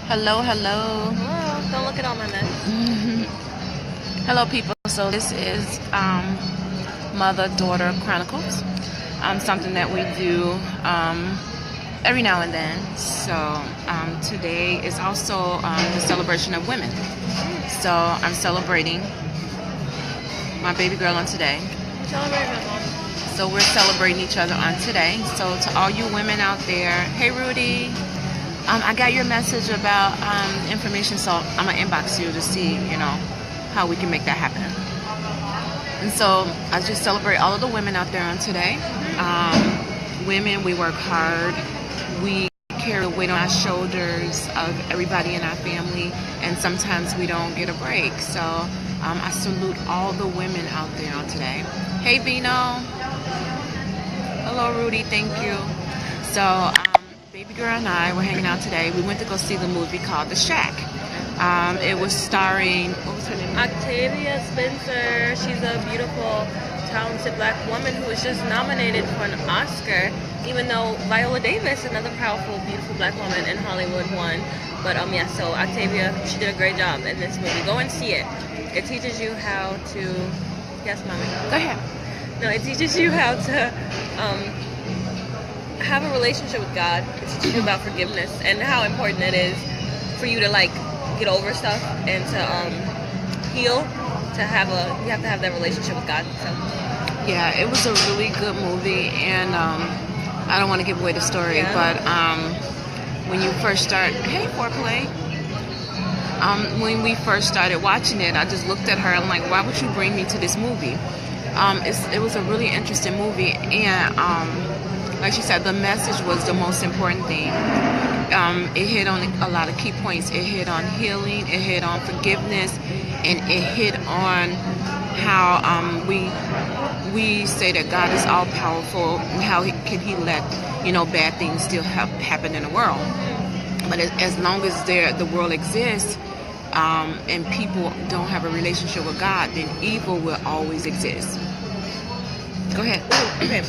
Hello, hello. Hello. Don't look at all my mess. Hello, people. So this is Mother-Daughter Chronicles. Something that we do every now and then. So today is also the celebration of women. So I'm celebrating my baby girl on today. Celebrate my mom. So we're celebrating each other on today. So to all you women out there, hey Rudy. I got your message about information, so I'm gonna inbox you to see, how we can make that happen. And so I just celebrate all of the women out there on today. Women, we work hard. We carry the weight on our shoulders of everybody in our family, and sometimes we don't get a break. So I salute all the women out there on today. Hey Vino. Hello Rudy, thank you. So baby girl and I were hanging out today. We went to go see the movie called The Shack. It was starring, what was her name? Octavia Spencer. She's a beautiful, talented black woman who was just nominated for an Oscar, even though Viola Davis, another powerful, beautiful black woman in Hollywood, won. But yeah, so Octavia, she did a great job in this movie. Go and see it. It teaches you how to, yes, mommy? Go ahead. No, it teaches you how to have a relationship with God. It teaches you about forgiveness and how important it is for you to get over stuff and to heal. You have to have that relationship with God. So yeah, it was a really good movie, and I don't want to give away the story, but when you first start, hey Foreplay. When we first started watching it, I just looked at her. I'm like, why would you bring me to this movie? It was a really interesting movie, and like she said, the message was the most important thing. It hit on a lot of key points. It hit on healing, it hit on forgiveness, and it hit on how we say that God is all powerful, and how can He let bad things still happen in the world. But as long as the world exists, and people don't have a relationship with God, then evil will always exist. Go ahead. Okay.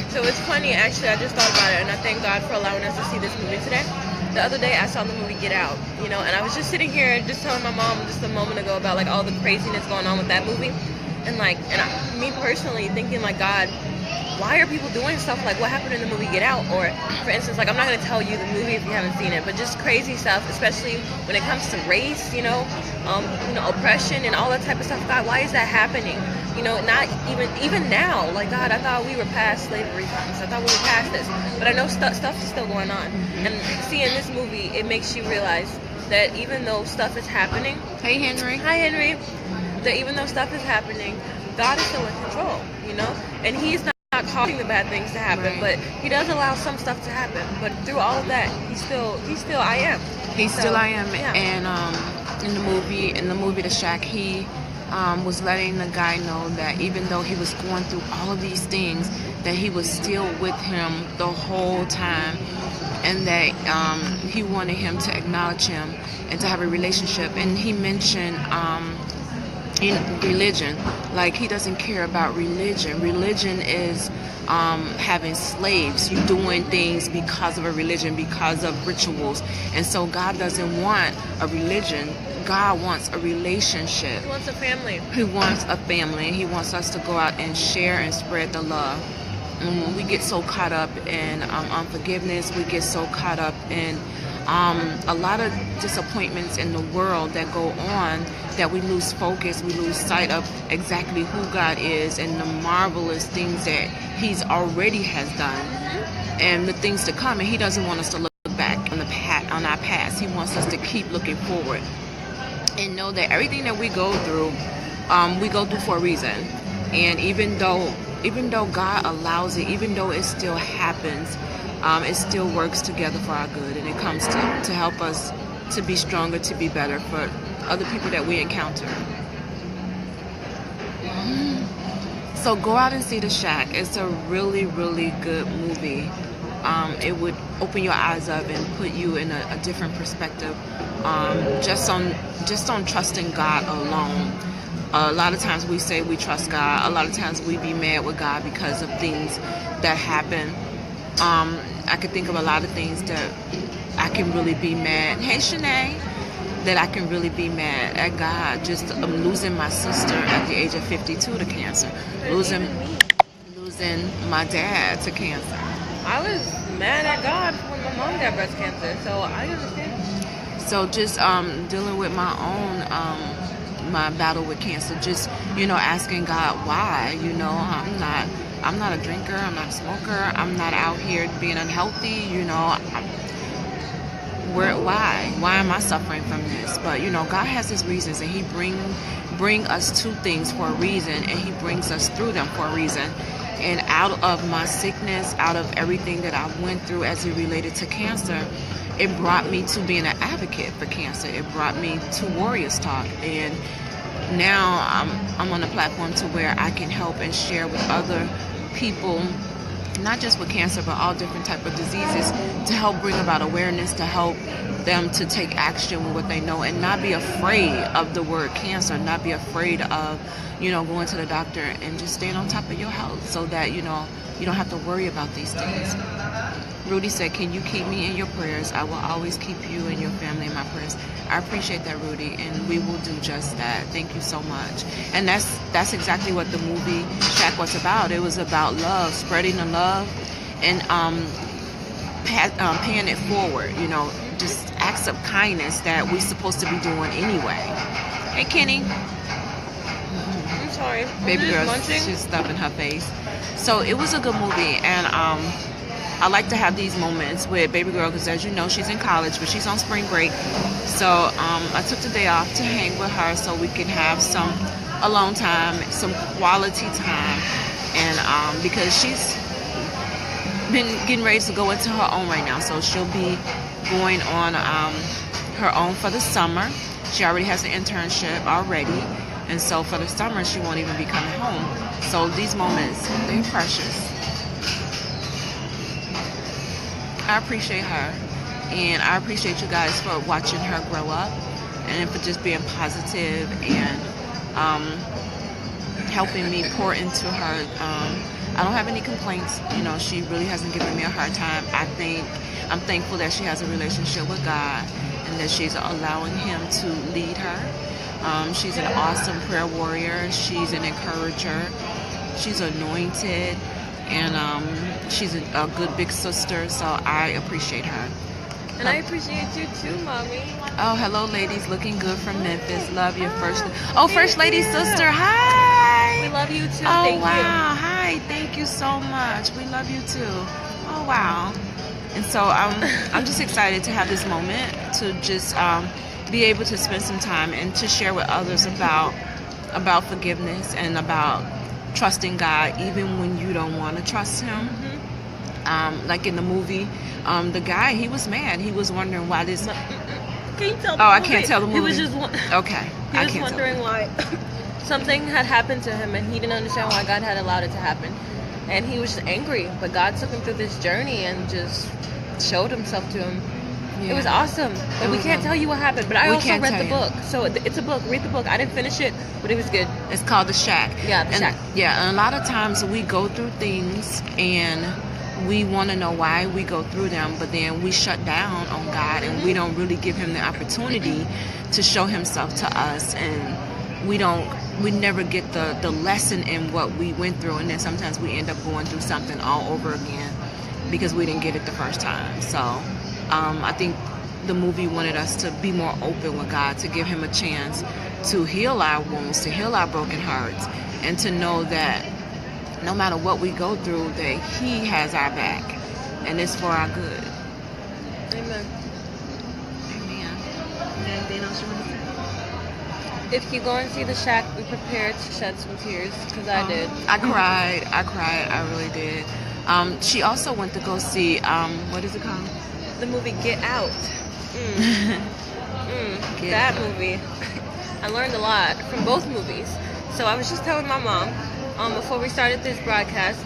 So it's funny, actually, I just thought about it, and I thank God for allowing us to see this movie today. The other day, I saw the movie Get Out, and I was just sitting here just telling my mom just a moment ago about all the craziness going on with that movie, and me personally thinking God, why are people doing stuff like what happened in the movie Get Out? Or, for instance, I'm not going to tell you the movie if you haven't seen it, but just crazy stuff, especially when it comes to race, oppression and all that type of stuff. God, why is that happening? Not even now. God, I thought we were past slavery times. I thought we were past this, but I know stuff is still going on. And seeing this movie, it makes you realize that even though stuff is happening. Hey Henry. Hi Henry. That even though stuff is happening, God is still in control. And He's not causing the bad things to happen, right. But He does allow some stuff to happen. But through all of that, He's still I am. He's still I am. Yeah. And in the movie The Shack, He was letting the guy know that even though he was going through all of these things, that He was still with him the whole time, and that He wanted him to acknowledge him and to have a relationship. And He mentioned in religion, He doesn't care about religion. Religion is having slaves. You doing things because of a religion, because of rituals. And so God doesn't want a religion. God wants a relationship. He wants a family. He wants a family. He wants us to go out and share and spread the love. And when we get so caught up in unforgiveness, we get so caught up in a lot of disappointments in the world that go on, that we lose focus, we lose sight of exactly who God is and the marvelous things that He's already has done, and the things to come. And He doesn't want us to look back on our past. He wants us to keep looking forward and know that everything that we go through for a reason. And even though God allows it, even though it still happens, it still works together for our good, and it comes to help us to be stronger, to be better for other people that we encounter. So go out and see The Shack. It's a really, really good movie. It would open your eyes up and put you in a different perspective, just on trusting God alone. A lot of times we say we trust God. A lot of times we be mad with God because of things that happen. I could think of a lot of things that I can really be mad. Hey, Shanae. That I can really be mad at God. Just losing my sister at the age of 52 to cancer. Losing my dad to cancer. I was mad at God when my mom got breast cancer, so I understand. So just dealing with my own my battle with cancer, just asking God why. I'm not a drinker, I'm not a smoker, I'm not out here being unhealthy. Why am I suffering from this? But God has His reasons, and He bring us to things for a reason, and He brings us through them for a reason. And out of my sickness, out of everything that I went through as it related to cancer, it brought me to being an advocate for cancer. It brought me to Warriors Talk, and now I'm on a platform to where I can help and share with other people, not just with cancer, but all different type of diseases, to help bring about awareness, to help them to take action with what they know, and not be afraid of the word cancer, not be afraid of going to the doctor, and just staying on top of your health, so that you don't have to worry about these things. Rudy said, can you keep me in your prayers? I will always keep you and your family in my prayers. I appreciate that, Rudy, and we will do just that. Thank you so much. And that's exactly what the movie Shack was about. It was about love, spreading the love, and paying it forward, just acts of kindness that we're supposed to be doing anyway. Hey, Kenny. I'm sorry. Baby girl, she's stuffing her face. So it was a good movie, and I like to have these moments with baby girl, because as you know, she's in college, but she's on spring break. So I took the day off to hang with her so we can have some alone time, some quality time, and because she's been getting ready to go into her own right now, so she'll be going on her own for the summer. She already has an internship already, and so for the summer she won't even be coming home. So these moments, they're precious. I appreciate her, and I appreciate you guys for watching her grow up, and for just being positive and helping me pour into her. I don't have any complaints. She really hasn't given me a hard time. I'm thankful that she has a relationship with God, and that she's allowing Him to lead her. She's an awesome prayer warrior. She's an encourager. She's anointed. And she's a good big sister, so I appreciate her. And I appreciate you too, Mommy. Oh, hello, ladies. Looking good from Memphis. Love your first lady sister. Hi. We love you too. Oh, Thank wow. you. Hi. Thank you so much. We love you too. Oh, wow. And so I'm just excited to have this moment to just be able to spend some time and to share with others about forgiveness and about trusting God even when you don't want to trust Him. Mm-hmm. Like in the movie, the guy, he was mad. He was wondering why this. Can you tell the movie? I can't tell the movie. He was just okay. He was wondering why something had happened to him, and he didn't understand why God had allowed it to happen. And he was just angry, but God took him through this journey and just showed Himself to him. Yeah. It was awesome. But we can't tell you what happened. But I also read the book. So it's a book. Read the book. I didn't finish it, but it was good. It's called The Shack. Yeah, The Shack. Yeah, and a lot of times we go through things and we want to know why we go through them, but then we shut down on God and we don't really give Him the opportunity to show Himself to us, and we never get the lesson in what we went through, and then sometimes we end up going through something all over again because we didn't get it the first time. So I think the movie wanted us to be more open with God, to give Him a chance to heal our wounds, to heal our broken hearts, and to know that no matter what we go through, that He has our back, and it's for our good. Amen. Amen. Anything else you want to say? If you go and see The Shack, be prepared to shed some tears, because I did. I cried. I really did. She also went to go see, what is it called? The movie Get Out. Get That Out. movie. I learned a lot from both movies. So I was just telling my mom, before we started this broadcast,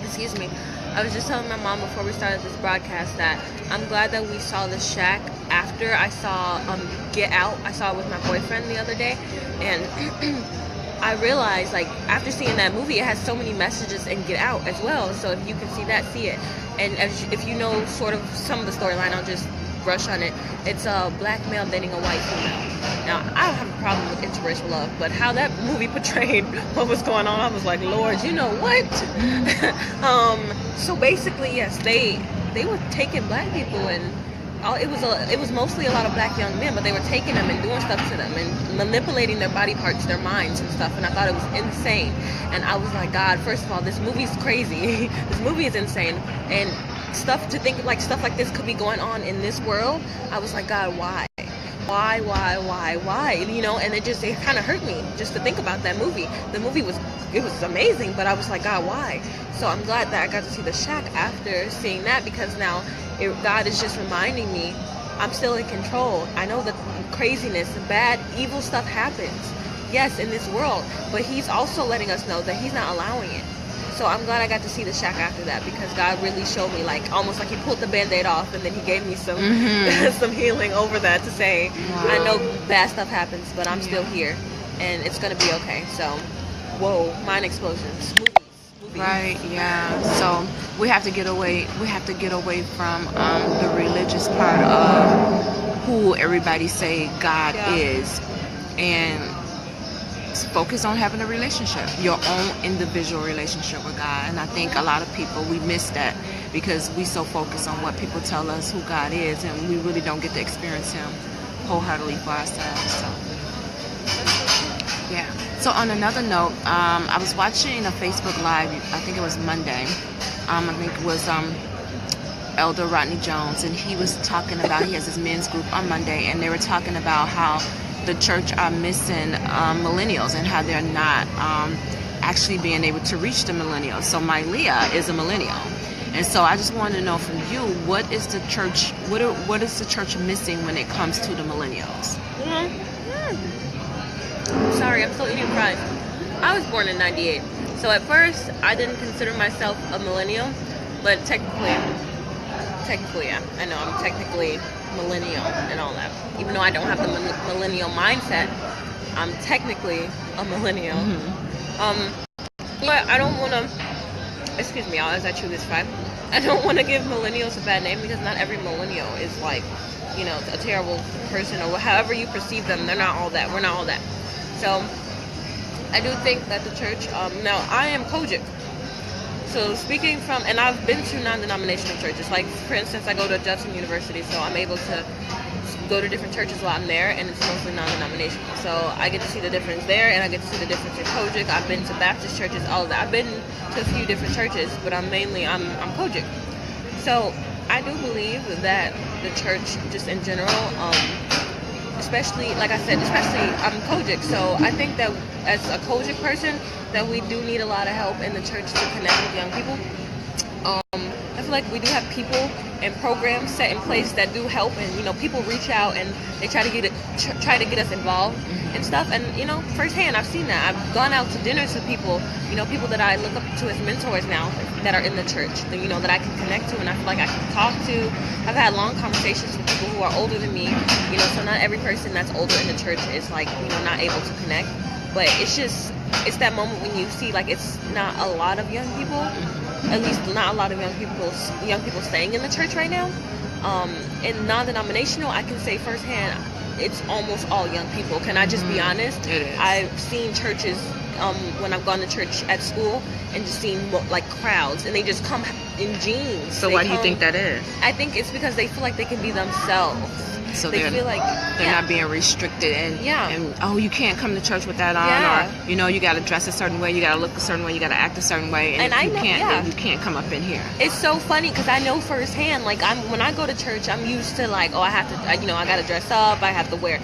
excuse me, I was just telling my mom before we started this broadcast that I'm glad that we saw The Shack after I saw Get Out. I saw it with my boyfriend the other day, and I realized, like, after seeing that movie, it has so many messages in Get Out as well. So if you can see that, see it. And if you know sort of some of the storyline, I'll just brush on it. It's a black male dating a white female. Now, I don't have a problem with interracial love, but how that movie portrayed what was going on, I was like, Lord, you know what? So basically, yes, they were taking black people, and it was mostly a lot of black young men, but they were taking them and doing stuff to them and manipulating their body parts, their minds and stuff. And I thought it was insane. And I was like, God, first of all, this movie's crazy. This movie is insane. And stuff to think like stuff like this could be going on in this world. I was like, God, why? Why? You know, and it kind of hurt me just to think about that movie. The movie was amazing, but I was like, God, why? So I'm glad that I got to see The Shack after seeing that, because now God is just reminding me I'm still in control. I know that craziness, bad, evil stuff happens, yes, in this world, but He's also letting us know that He's not allowing it. So I'm glad I got to see The Shack after that, because God really showed me, like, almost like He pulled the Band-Aid off, and then He gave me some some healing over that to say, wow. I know bad stuff happens, but I'm still here, and it's going to be okay. So, whoa, mind explosions. Movies. Right, yeah. So we have to get away from the religious part of who everybody say God is, and focus on having a relationship, your own individual relationship with God. And I think a lot of people, we miss that because we so focus on what people tell us who God is, and we really don't get to experience Him wholeheartedly for ourselves. So yeah. So on another note, I was watching a Facebook Live, I think it was Monday, I think it was Elder Rodney Jones, and he was talking about, he has his men's group on Monday, and they were talking about how the church are missing millennials and how they're not actually being able to reach the millennials. So my Leah is a millennial, and so I just wanted to know from you, what is the church missing when it comes to the millennials? Sorry, I'm still eating fries. I was born in 98, so at first I didn't consider myself a millennial, but technically, yeah, I know I'm technically millennial and all that. Even though I don't have the millennial mindset, I'm technically a millennial. But I don't want to, excuse me, as I chew this fry, I don't want to give millennials a bad name, because not every millennial is like, you know, a terrible person, or however you perceive them. They're not all that. We're not all that. So I do think that the church, now I am Kojic. So speaking from, and I've been to non-denominational churches, like for instance, I go to Judson University, so I'm able to go to different churches while I'm there, and it's mostly non-denominational. So I get to see the difference there, and I get to see the difference in Kojic. I've been to Baptist churches, all of that. I've been to a few different churches, but I'm Kojic. So I do believe that the church, just in general, especially, like I said, I'm Kojic, so I think that as a Kojic person, that we do need a lot of help in the church to connect with young people. I feel like we do have people and programs set in place that do help, and you know, people reach out and they try to get us involved and stuff. And you know, firsthand, I've seen that. I've gone out to dinners with people, you know, people that I look up to as mentors now that are in the church, that, you know, that I can connect to and I feel like I can talk to. I've had long conversations with people who are older than me, you know, so not every person that's older in the church is like, you know, not able to connect. But it's that moment when you see, like, it's not a lot of young people, at least not a lot of young people staying in the church right now. In non-denominational, I can say firsthand, it's almost all young people. Can I just be honest? It is. I've seen churches when I've gone to church at school and just seen like crowds, and they just come in jeans. So why do you think that is? I think it's because they feel like they can be themselves. So they feel like they're not being restricted, and oh, you can't come to church with that on, or you know, you got to dress a certain way, you got to look a certain way, you got to act a certain way, and if you can't come up in here. It's so funny because I know firsthand. Like when I go to church, I'm used to like, oh, I have to, I got to dress up, I have to wear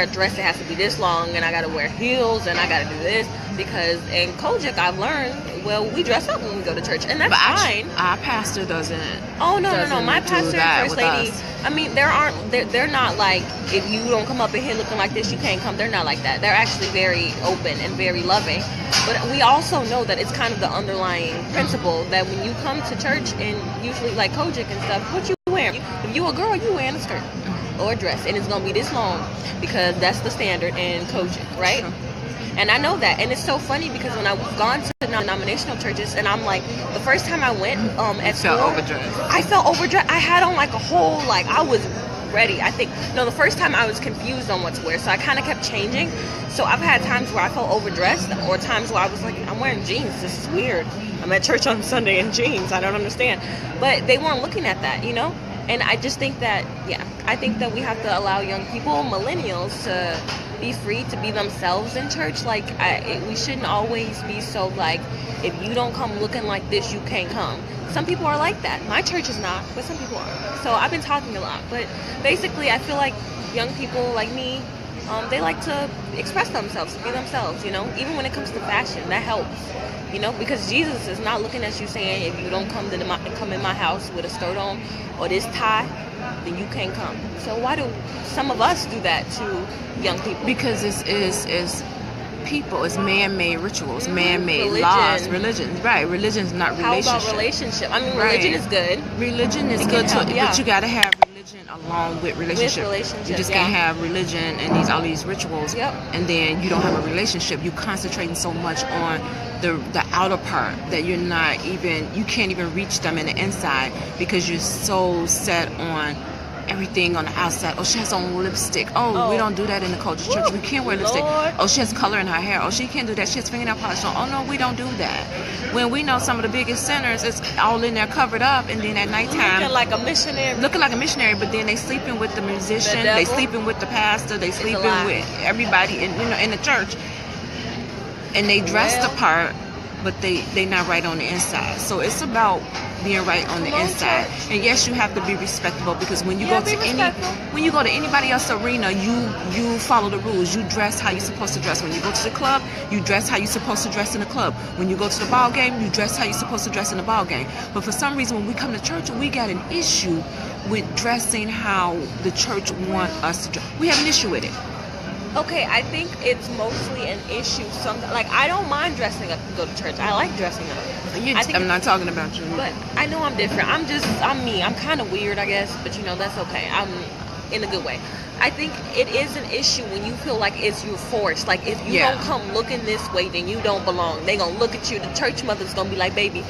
a dress that has to be this long, and I got to wear heels, and I got to do this, because in Kojic I've learned, well, we dress up when we go to church, and that's fine. Our pastor doesn't. Oh no, my pastor and first lady. Us. I mean, they're not like, if you don't come up in here looking like this, you can't come. They're not like that. They're actually very open and very loving. But we also know that it's kind of the underlying principle that when you come to church, and usually like Kojic and stuff, what you wearing? If you a girl, you wearing a skirt or a dress, and it's gonna be this long because that's the standard in Kojic, right? And I know that. And it's so funny because when I've gone to denominational churches, and I'm like, the first time I went at school, overdressed. I felt overdressed. I had on like a whole, like, I was ready. I think, no, the first time I was confused on what to wear, so I kind of kept changing. So I've had times where I felt overdressed, or times where I was like, I'm wearing jeans, this is weird. I'm at church on Sunday in jeans, I don't understand. But they weren't looking at that, you know? And I just think that, I think that we have to allow young people, millennials, to be free to be themselves in church. Like, we shouldn't always be so like, if you don't come looking like this, you can't come. Some people are like that. My church is not, but some people are. So I've been talking a lot. But basically, I feel like young people like me, they like to express themselves, be themselves, you know? Even when it comes to fashion, that helps. You know, because Jesus is not looking at you saying, if you don't come in my house with a skirt on or this tie, then you can't come. So why do some of us do that to young people? Because it's people, it's man-made rituals, man-made laws, religion. Right, religion is not relationship. How about relationship? I mean, religion is good. Religion is good, help, but you got to have religion along with relationship. You just can't have religion and all these rituals, and then you don't have a relationship. You concentrating so much on the outer part that you can't even reach them in the inside because you're so set on everything on the outside. Oh, she has on lipstick. Oh, we don't do that in the culture church. We can't wear lipstick. Lord. Oh, she has color in her hair. Oh, she can't do that. She has fingernail polish on. Oh, no, we don't do that. When we know some of the biggest sinners, it's all in there covered up, and then at nighttime looking like a missionary, but then they sleeping with the musician, they sleeping with the pastor, they sleeping with everybody in the church, and they dress the part, but they not right on the inside. So it's about being right on the inside. And yes, you have to be respectable, because when you go to anybody else's arena, you follow the rules. You dress how you're supposed to dress. When you go to the club, you dress how you're supposed to dress in the club. When you go to the ball game, you dress how you're supposed to dress in the ball game. But for some reason, when we come to church, we got an issue with dressing how the church want us to dress. We have an issue with it. Okay, I think it's mostly an issue. Like, I don't mind dressing up to go to church. I like dressing up. I'm not talking about you. But I know I'm different. I'm me. I'm kind of weird, I guess. But, that's okay. I'm in a good way. I think it is an issue when you feel like you're forced. Like, if you don't come looking this way, then you don't belong. They going to look at you. The church mother's going to be like, baby,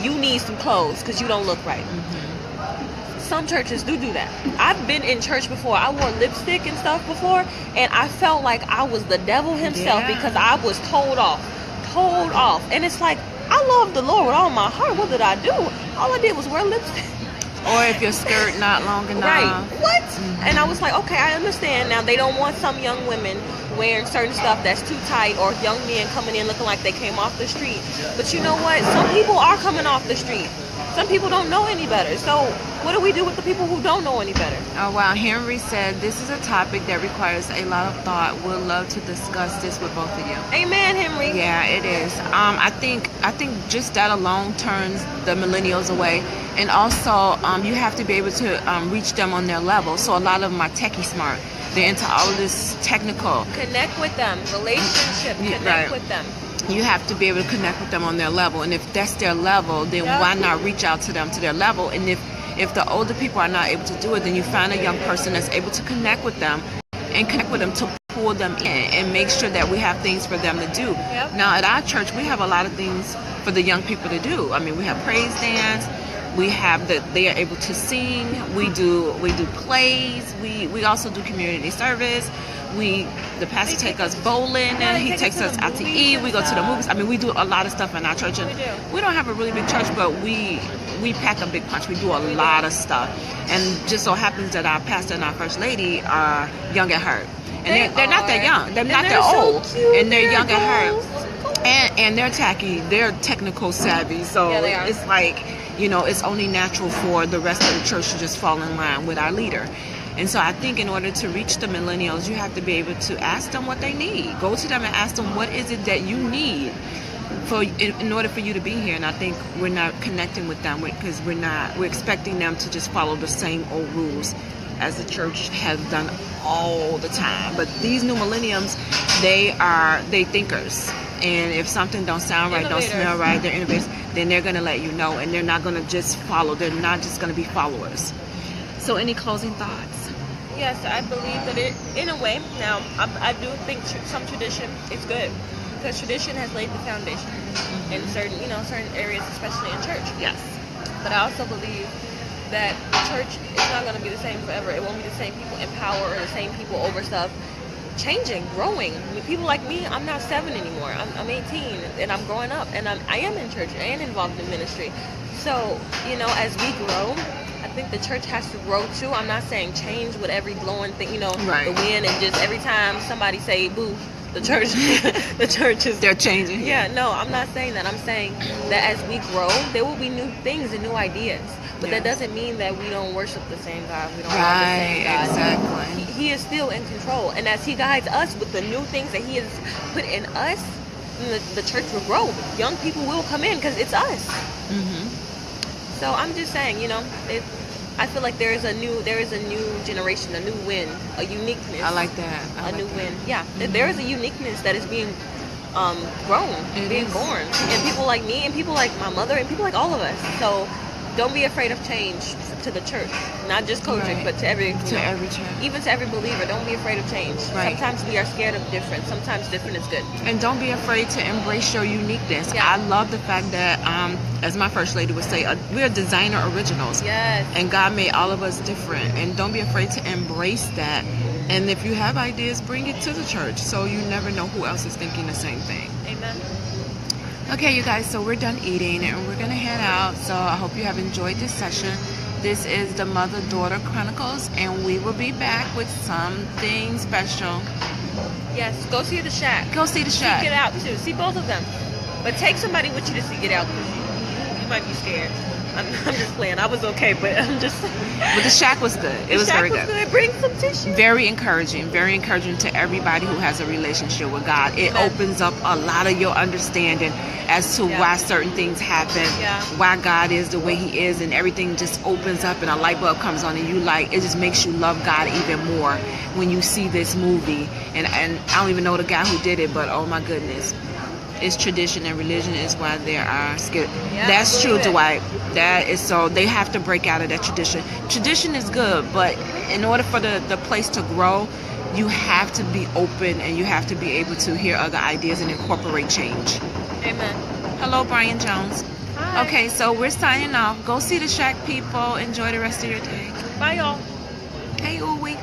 you need some clothes because you don't look right. Mm-hmm. Some churches do that. I've been in church before. I wore lipstick and stuff before, and I felt like I was the devil himself because I was told off. And it's like, I love the Lord with all my heart. What did I do? All I did was wear lipstick. Or if your skirt not long enough. Right. What? Mm-hmm. And I was like, okay, I understand. Now, they don't want some young women wearing certain stuff that's too tight, or young men coming in looking like they came off the street. But you know what? Some people are coming off the street. Some people don't know any better. So what do we do with the people who don't know any better? Oh, wow. Henry said, this is a topic that requires a lot of thought. We'd love to discuss this with both of you. Amen, Henry. Yeah, it is. I think just that alone turns the millennials away. And also, you have to be able to reach them on their level. So a lot of them are techie smart. They're into all of this technical. Connect with them. Relationship. Connect with them. You have to be able to connect with them on their level. And if that's their level, then why not reach out to them to their level? And if the older people are not able to do it, then you find a young person that's able to connect with them and connect with them to pull them in and make sure that we have things for them to do. Yep. Now, at our church, we have a lot of things for the young people to do. I mean, we have praise dance. We have that they are able to sing. We do plays. We also do community service. The pastor takes us bowling, and he takes us out to eat. We go to the movies. I mean, we do a lot of stuff in our church, and we don't have a really big church, but we pack a big punch. We do a lot of stuff, and just so happens that our pastor and our first lady are young at heart, and they're not that young. They're not that old, and they're young at heart, and they're tacky. They're technical savvy, so it's like, it's only natural for the rest of the church to just fall in line with our leader. And so I think in order to reach the millennials, you have to be able to ask them what they need. Go to them and ask them, what is it that you need in order for you to be here? And I think we're not connecting with them because we're expecting them to just follow the same old rules as the church has done all the time. But these new millenniums, they thinkers. And if something don't sound right, don't smell right, they're innovators, then they're going to let you know, and they're not going to just follow. They're not just going to be followers. So any closing thoughts? Yes, I believe that in a way, now, I do think some tradition is good. because tradition has laid the foundation in certain, certain areas, especially in church. Yes. But I also believe that the church is not going to be the same forever. It won't be the same people in power or the same people over stuff. Changing, growing. I mean, people like me, I'm not 7 anymore. I'm 18 and I'm growing up, and I am in church and involved in ministry. So, as we grow, I think the church has to grow too. I'm not saying change with every blowing thing, Right. the wind, and just every time somebody say boo, the church, the church is... They're changing. Yeah, no, I'm not saying that. I'm saying that as we grow, there will be new things and new ideas. But that doesn't mean that we don't worship the same God. We don't love the same God. Exactly. He is still in control. And as he guides us with the new things that he has put in us, the church will grow. Young people will come in because it's us. Mm-hmm. So I'm just saying, I feel like there is a new generation, a new wind, a uniqueness. I like that. A new wind. Yeah. Mm-hmm. There is a uniqueness that is being grown, being born. And people like me and people like my mother and people like all of us. So don't be afraid of change to the church, not just Kojic, but to every church, even to every believer. Don't be afraid of change. Right. Sometimes we are scared of different. Sometimes different is good. And don't be afraid to embrace your uniqueness. Yeah. I love the fact that, as my first lady would say, we're designer originals. Yes. And God made all of us different. And don't be afraid to embrace that. And if you have ideas, bring it to the church. So you never know who else is thinking the same thing. Amen. Okay, you guys, so we're done eating and we're going to head out. So I hope you have enjoyed this session. This is the Mother-Daughter Chronicles, and we will be back with something special. Yes, go see the shack. Go see the shack. Seek it out, too. See both of them. But take somebody with you to seek it out, because you might be scared. I'm just playing. I was okay, but I'm just... But the shack was good. It was very good. Bring some tissue. Very encouraging to everybody who has a relationship with God. It Amen. Opens up a lot of your understanding as to why certain things happen, why God is the way he is, and everything just opens up and a light bulb comes on and it just makes you love God even more when you see this movie. And I don't even know the guy who did it, but oh my goodness. It's tradition and religion is why there are skills. Yeah, that's true, Dwight. That is so. They have to break out of that tradition. Tradition is good, but in order for the place to grow, you have to be open and you have to be able to hear other ideas and incorporate change. Amen. Hello, Brian Jones. Hi. Okay, so we're signing off. Go see the shack, people. Enjoy the rest of your day. Bye, y'all. Hey, Uwe.